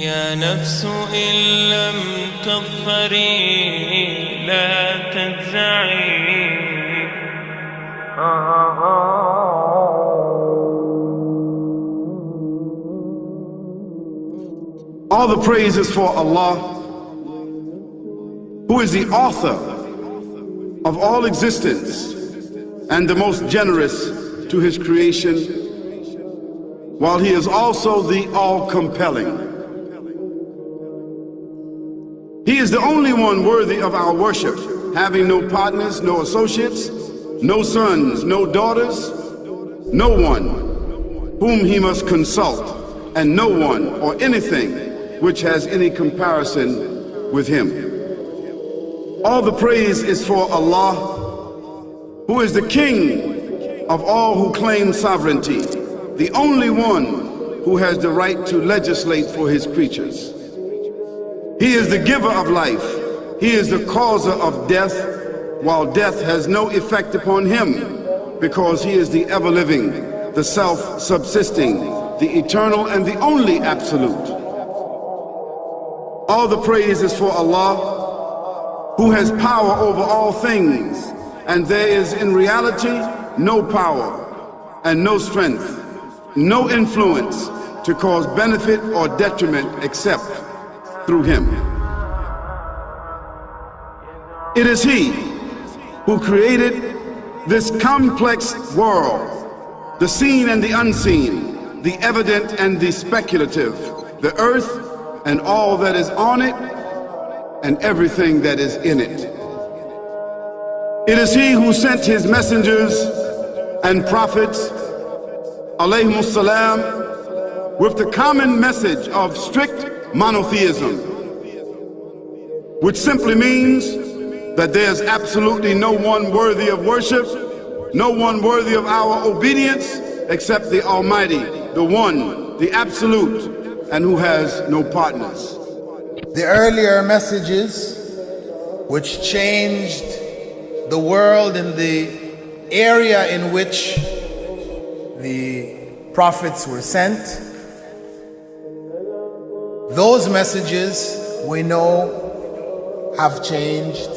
يا نفس إن لم تظفري لا تجزعي. All the praise is for Allah, who is the author of all existence and the most generous to his creation, while he is also the all-compelling. He is the only one worthy of our worship, having no partners, no associates, no sons, no daughters, no one whom he must consult, and no one or anything which has any comparison with him. All the praise is for Allah, who is the King of all who claim sovereignty, the only one who has the right to legislate for his creatures. He is the giver of life. He is the causer of death, while death has no effect upon him, because he is the ever-living, the self-subsisting, the eternal and the only absolute. All the praise is for Allah, who has power over all things, and there is in reality no power and no strength, no influence to cause benefit or detriment except through him. It is he who created this complex world, the seen and the unseen, the evident and the speculative, the earth and all that is on it and everything that is in it. It is he who sent his messengers and prophets, alayhimus salam, with the common message of strict monotheism, which simply means that there's absolutely no one worthy of worship, no one worthy of our obedience except the Almighty, the One, the Absolute, and who has no partners. The earlier messages which changed the world in the area in which the prophets were sent, those messages we know have changed,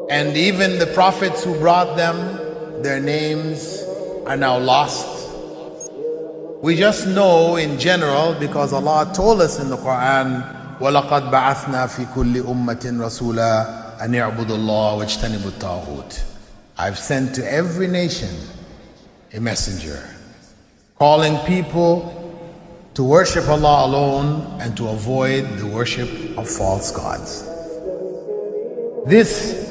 and even the prophets who brought them, their names are now lost. We just know in general because Allah told us in the Quran, وَلَقَدْ بَعَثْنَا فِي كُلِّ أُمَّةٍ رَسُولًا أَنْ يَعْبُدُوا اللَّهَ وَاجْتَنِبُوا الطَّاغُوتَ. I've sent to every nation a messenger, calling people to worship Allah alone and to avoid the worship of false gods. This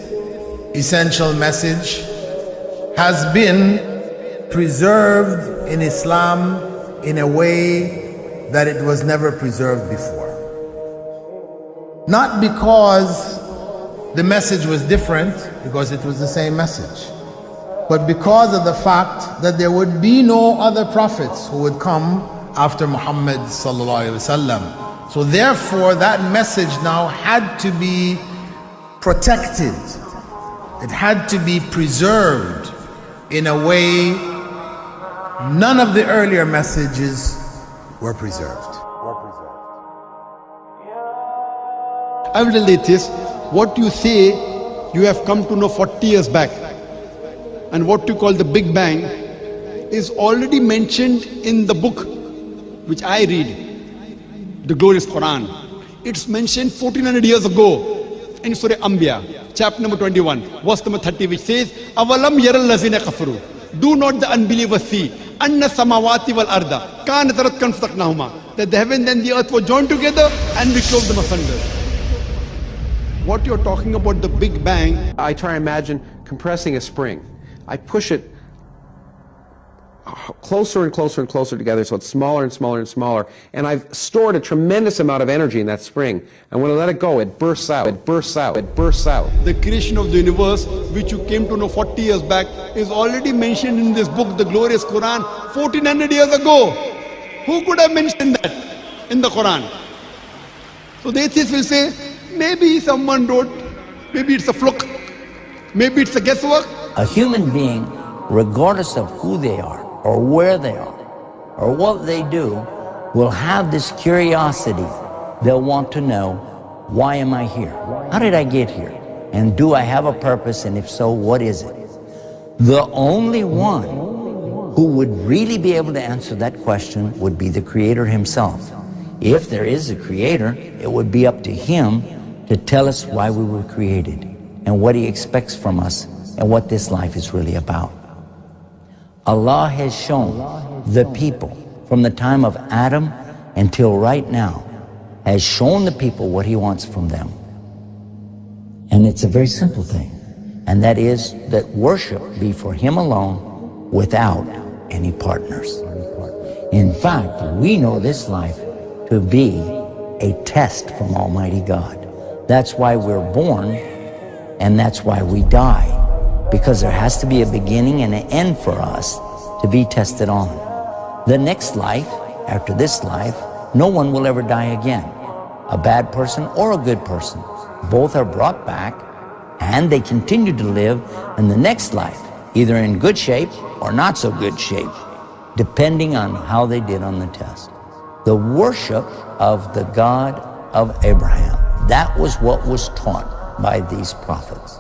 essential message has been preserved in Islam in a way that it was never preserved before. Not because the message was different, because it was the same message, but because of the fact that there would be no other prophets who would come after Muhammad sallallahu alaihi wasallam. So therefore that message now had to be protected. It had to be preserved in a way none of the earlier messages were preserved. I will tell this, what you say you have come to know 40 years back, and what you call the Big Bang is already mentioned in the book which I read, the glorious Quran. It's mentioned 1400 years ago in Surah Anbiya, chapter number 21, verse number 30, which says, Avalam yaral lazina kafaru. Do not the unbelievers see anna samawati wal arda kanat ratkan fataqnahuma, that the heaven and the earth were joined together and we clove them asunder. What you're talking about, the Big Bang, I try to imagine compressing a spring. I push it closer and closer and closer together so it's smaller and smaller and smaller, and I've stored a tremendous amount of energy in that spring, and when I let it go, it bursts out, it bursts out, it bursts out. the creation of the universe, which you came to know 40 years back, is already mentioned in this book, the glorious Quran, 1400 years ago. Who could have mentioned that in the Quran? So the atheists will say, maybe someone wrote, maybe it's a fluke, maybe it's a guesswork. A human being, regardless of who they are, or where they are, or what they do, will have this curiosity. They'll want to know, why am I here? How did I get here? And do I have a purpose? And if so, what is it? The only one who would really be able to answer that question would be the Creator himself. If there is a Creator, it would be up to him to tell us why we were created and what he expects from us and what this life is really about. Allah has shown the people from the time of Adam until right now, has shown the people what he wants from them. And it's a very simple thing, and that is that worship be for him alone without any partners. In fact, we know this life to be a test from Almighty God. That's why we're born, and that's why we die, because there has to be a beginning and an end for us to be tested on. The next life, after this life, no one will ever die again. A bad person or a good person. Both are brought back, and they continue to live in the next life, either in good shape or not so good shape, depending on how they did on the test. The worship of the God of Abraham, that was what was taught by these prophets.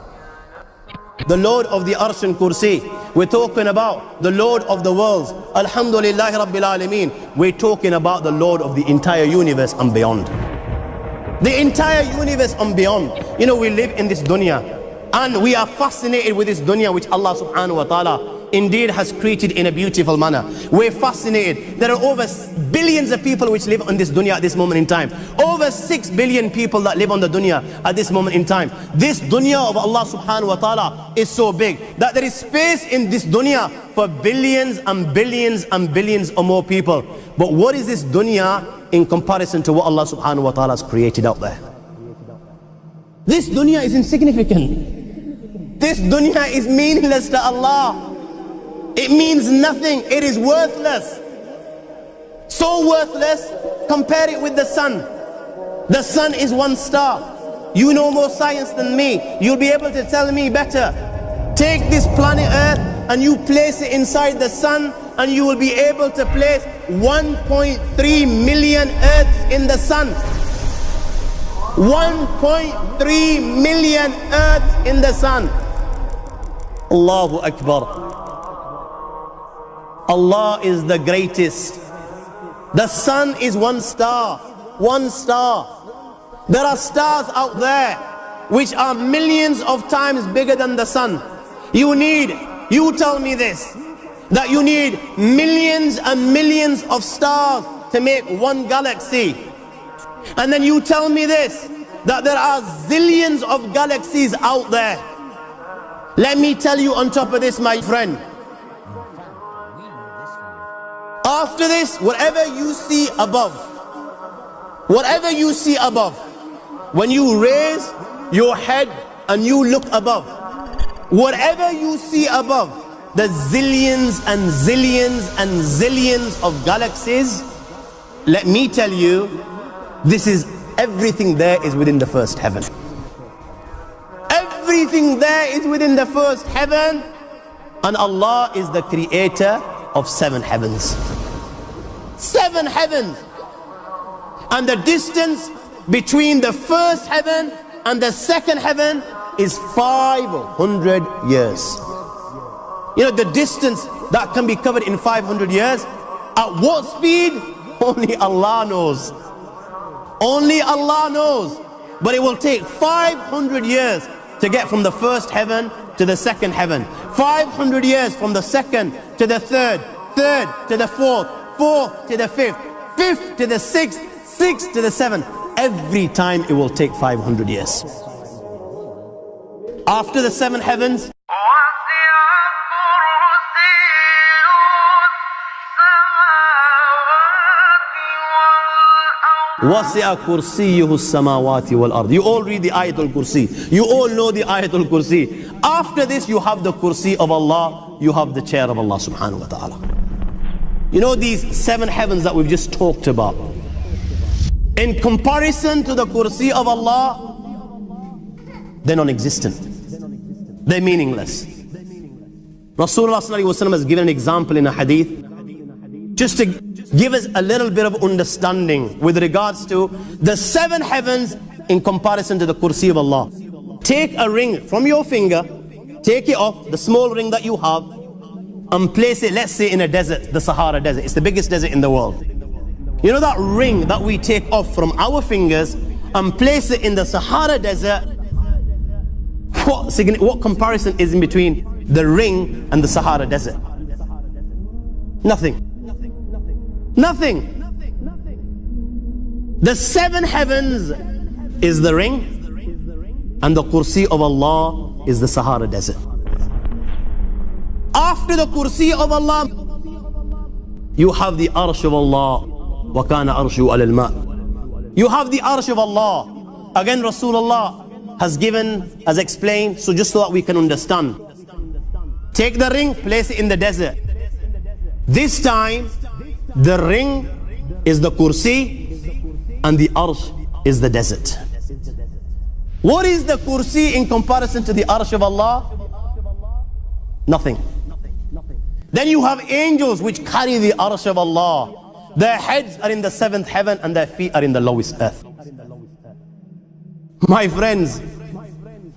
The Lord of the Arsh and Kursi. We're talking about the Lord of the worlds. Alhamdulillah Rabbil Alameen. We're talking about the Lord of the entire universe and beyond. The entire universe and beyond. You know, we live in this dunya, and we are fascinated with this dunya which Allah subhanahu wa ta'ala indeed has created in a beautiful manner. We're fascinated. There are over billions of people which live on this dunya at this moment in time. Over 6 billion people that live on the dunya at this moment in time. This dunya of Allah subhanahu wa ta'ala is so big that there is space in this dunya for billions and billions and billions or more people. But what is this dunya in comparison to what Allah subhanahu wa ta'ala has created out there? This dunya is insignificant. This dunya is meaningless to Allah. It means nothing. It is worthless. So worthless, compare it with the sun. The sun is one star. You know more science than me. You'll be able to tell me better. Take this planet Earth and you place it inside the sun, and you will be able to place 1.3 million Earths in the sun. 1.3 million Earths in the sun. Allahu Akbar. Allah is the greatest. The sun is one star. One star. There are stars out there which are millions of times bigger than the sun. You tell me this, that you need millions and millions of stars to make one galaxy. And then you tell me this, that there are zillions of galaxies out there. Let me tell you on top of this, my friend, after this, whatever you see above, when you raise your head and you look above, whatever you see above, the zillions and zillions and zillions of galaxies, let me tell you, this is everything there is within the first heaven. Everything there is within the first heaven, and Allah is the creator of 7 heavens. 7 heavens. And the distance between the first heaven and the second heaven is 500 years. You know, the distance that can be covered in 500 years, at what speed? Only Allah knows. Only Allah knows. But it will take 500 years to get from the first heaven to the second heaven. 500 years from the second to the third, third to the fourth, fourth to the fifth, fifth to the sixth, sixth to the seventh. Every time it will take 500 years. After the 7 heavens, وَسِعَ كُرْسِيُّهُ السَّمَاوَاتِ وَالْأَرْضِ. You all read the Ayatul Kursi. You all know the Ayatul Kursi. After this, you have the Kursi of Allah. You have the chair of Allah subhanahu wa ta'ala. You know these 7 heavens that we've just talked about, in comparison to the Kursi of Allah, they're non-existent. They're meaningless. Rasulullah ﷺ has given an example in a hadith just to give us a little bit of understanding with regards to the 7 heavens in comparison to the kursi of Allah. Take a ring from your finger, take it off, the small ring that you have, and place it, let's say, in a desert, the Sahara Desert. It's the biggest desert in the world. You know that ring that we take off from our fingers and place it in the Sahara Desert? What comparison is in between the ring and the Sahara Desert? Nothing. Nothing. The 7 heavens is the ring, and the kursi of Allah is the Sahara Desert. After the kursi of Allah, you have the arsh of Allah. وَكَانَ أَرْشُهُ عَلَى الْمَاءِ. You have the arsh of Allah. Again, Rasulullah has explained, so just so that we can understand. Take the ring, place it in the desert. This time, the ring is the kursi and the arsh is the desert. What is the kursi in comparison to the arsh of Allah? Nothing. Then you have angels which carry the arsh of Allah. Their heads are in the 7th heaven and their feet are in the lowest earth. My friends,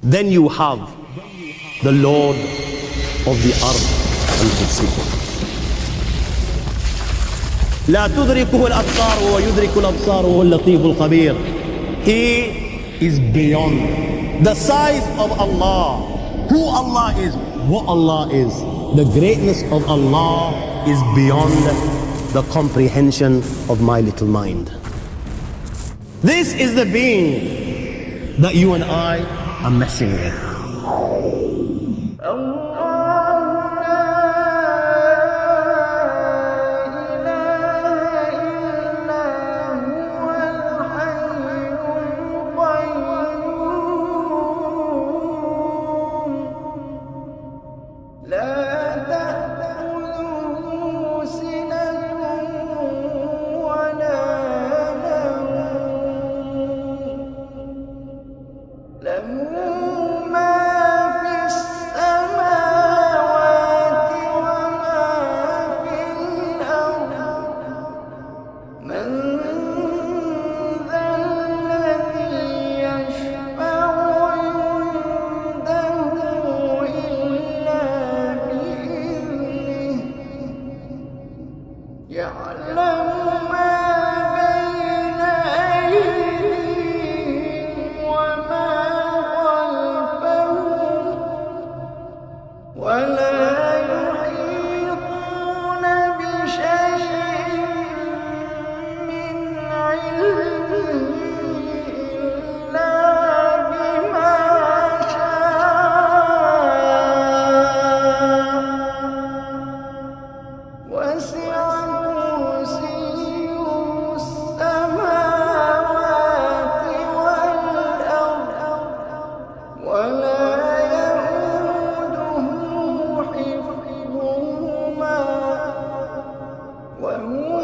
then you have the Lord of the Arsh al-Kursi. لا تدركه الأبصار وهو يدرك الأبصار وهو اللطيف الخبير. He is beyond the size of Allah, who Allah is, what Allah is. The greatness of Allah is beyond the comprehension of my little mind. This is the being that you and I are messing with. وهو